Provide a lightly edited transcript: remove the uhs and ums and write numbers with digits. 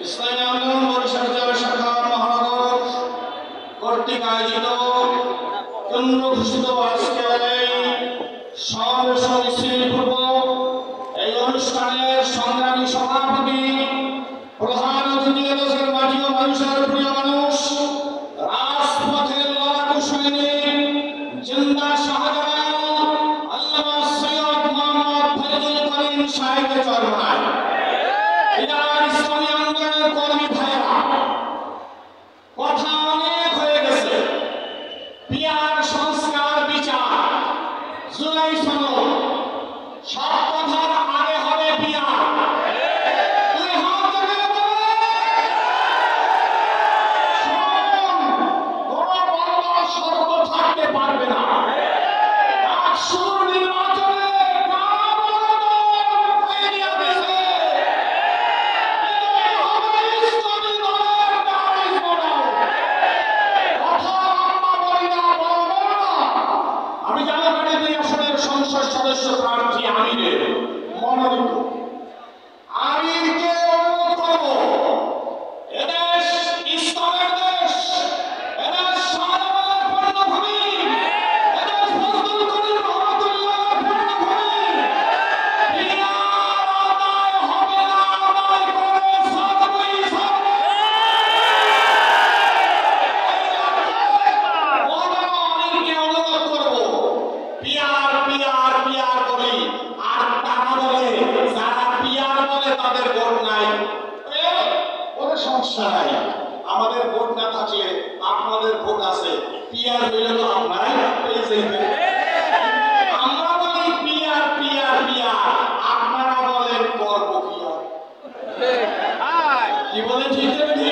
ইসলামী আন্দোলন বরিশাল জেলা শাখা মহানগর কর্তৃক আয়োজিত কেন্দ্র ঘোষিত আজকের এই সমাবেশ মিছিলপূর্ব এই অনুষ্ঠানের সংগ্রামী সভাপতি প্রধান অতিথি এদেশের মাটি ও মানুষের প্রিয় মানুষ রাজপথের লড়াকু সৈনিক জিন্দা শাহজালাল আল্লামা সৈয়দ মোহাম্মদ ফজলুল করিম সাহেবের চরমায় ইসলামী আন্দোলনের কর্মী ভাইয়েরা, কথা অনেক হয়ে গেছে। পিয়ার সংস্কার বিচার জুলাই সনদ সব কথার আগে হবে পিয়ার। শর্ত থাকতে পারবে না। সদস্য প্রার্থী আমিরের মনোনীত আমিরকে অনুরোধ করব, এদেশ ইসলামের দেশ, এদেশ শাহজালালের পূর্ণভূমি, এদেশ ফজলুল করিম রহমাতুল্লাহর পূর্ণভূমি। পিয়ার আদায় হবে না, আদায় করে ছাড়বই ছাড়ব। আমিরকে অনুরোধ করব, পিয়ার পিয়ার পিয়ার বলি, আর তারা বলে যারা পিয়ার বলে তাদের ভোট নাই, ওদের সমস্যা নাই। আমাদের ভোট না থাকলে আপনাদের ভোট আছে, পিয়ার হইলে তো আপনারাই পেয়ে যাইবেন। আমরা বলি পিয়ার পিয়ার পিয়ার, আপনারা বলেন করব পিয়ার। কি বলে ঠিক আছে?